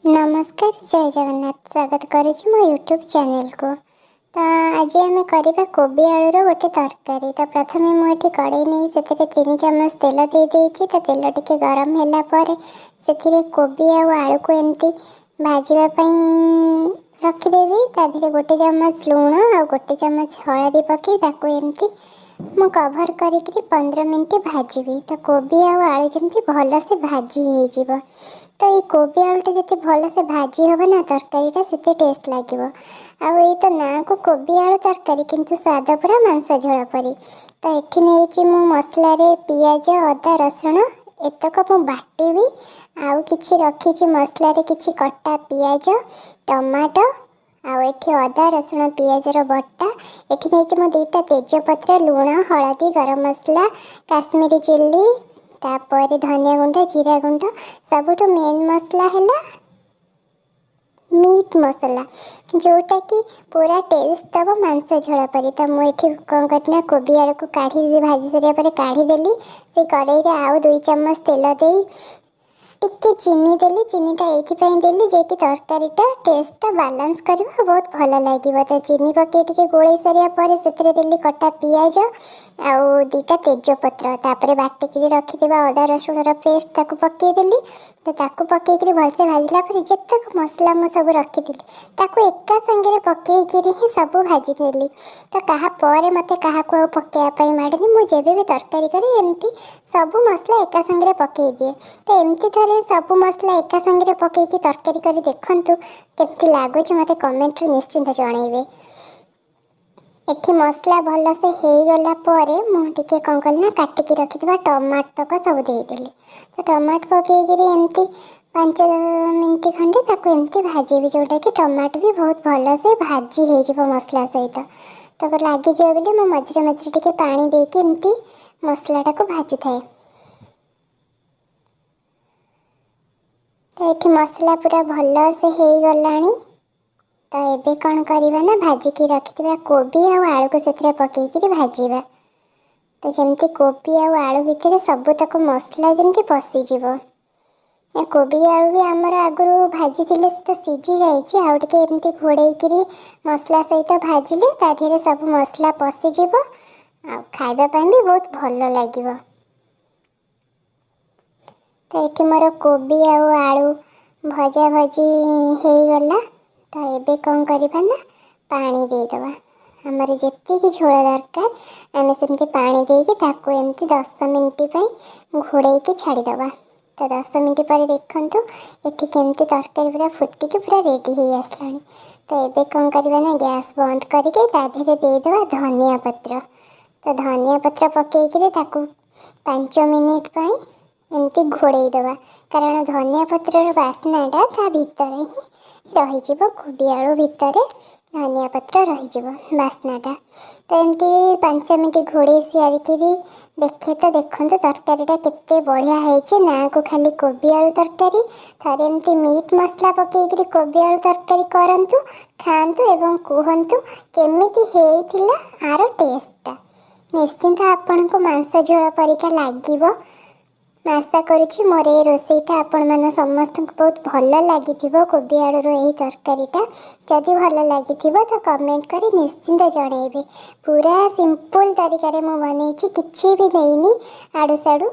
नमस्कार जय जगन्नाथ स्वागत करुच्ची मो यूट्यूब चैनल को। तो आज आम करवा कोबी आलूर गोटे तरकारी। तो प्रथम मुझे कड़े नहीं से 3 चम्मच तेल दे देती। तो तेल टिके गरम होगापर से कोबी आलू को एमती भाजवाई रखिदेवी। ताधे गोटे चम्मच लुण आ गोटे चम्मच हलदी पकई एमती मु कभर करी 15 मिनट भाजी। तो कोबी आलू जमी भल से भाजी हो। तो ये कोबी आलूटा जिते भल से भाजी हम ना तरकारीटा से टेस्ट लगे। आई तो ना को कोबी आलू तरकारी किंतु स्वाद पूरा मांस झोल परी। तो ये नहीं मु मसला पियाज अदा रसुण एतक मु बाटी आउ कि रखी मसला किसी कटा पियाज टमाटो आउ अदा रसुण पियाजर बटा। ये नहीं मो 2टा तेजपत्र लुण हलदी गरम मसला काश्मीरी चिल्ली तापर धनिया गुंड जीरा गुंड सबुठ मेन मसला है मीट मसला जोटा कि पूरा टेस्ट दब मांस झोल परी। तो मुझे कौन करना कोबी आलू को काढ़ी भाजी सारे काढ़ीदेली से कड़े आउ 2 चम्मच तेल दे टिके चीनी देली। चीनीटा ये जे कि तरकारीटा टेस्टा बालांस कर बहुत भल लगे। तो चीनी पकई टे गोल सारापर से देली कटा पियाज आउ 2टा तेजपत्र तापर बाटिक रखिदा अदा रसुण पेस्ट ताकू पकईदेली। तो ताकू पकईकरी भलसे भाजला पर जितक मसला मु सब रखी ताकू एका संगे पकईकरी ही सब भाजी देली। तो कहा मत क्या पकड़ापी माड़नी मुझे भी तरकारी करी एमती सब मसला एका संगे पकई दिए। तो एमती थे सब मसला एका संगे पकईकी तरकारी करी देखंतु केमती लगुच मत कमेंट निश्चिंत जनइबे। एठी मसला भल से हो गला मुझे कौन कल ना काटिकी रखिथा टमाटो तक सब देदेली। तो टमाटो पकईकरी एमती 5 मिनट खंडे ताको एमती भाजी जोटा कि टमाटो भी बहुत भल से भाजी हो मसला सहित। तो लगिज बोली मो मझे मझे टे पानी देकी एमती मसलाटा को भाजु थाए। तो ये मसला पूरा भल से हो गलानी। तो ये कौन करवा ना भाजिकी रखिथा कोबी आलू को से पकईकरी भाजवा। तो जमती कोबी आलू भितर सबूतक मसला जमती पशिज। कोबी आलू भी आमर आगु भाजी तो सीझी जाइए आउ टे एमती घोड़ेकरी मसला सहित भाजिले ताधे सब मसला पशिज आ खाइबापी भी बहुत भल लगे। तो ये मोर कोबी आलू भजा भजी हो गला। तो ये कौन करवा ना पानी देदबा आमर जी झोल दरकार आम सेमती पानी देकी ताकू एमती 10 मिनट घोड़े छाड़ीदबा। तो 10 मिनट पर देखंतु ये केमती तरकारी पूरा फुटिकी पूरा रेडी हो आसला। तो ये कौन करवा ना गैस बंद करके ताधे देदबा धनिया पत्र। तो धनिया पत्र पकईकरी ताकू 5 मिनिट एमती घोड़ेदबा कारण धनिया पत्र बास्नाटा ता भीतर ही रही कोबी आलू भितर धनिया पत्र रही बास्नाटा। तो एमती 5 मिनट घोड़े सारिकी देखे तो देखते तरकारीटा केते बढ़िया है ना को खाली कोबी आलू तरकारी थे एमती मीट मसला पकईकरी कोबी आलू तरकारी करंतु खातु एवं कहतु केमिति हेइथिला आर टेस्टटा निश्चिंत आपण को मांस झोल परिका लागिबो। आशा करुँची मोर ये रोसईटा आपण मैंने समस्त बहुत भल लगी कोबी आलूर यही तरकारीटा। जदि भल लगी तो कमेंट कर निश्चिंत जनइबे। पूरा सिंपल तरीका मु बनई किसी भी देनी आड़ू साड़ू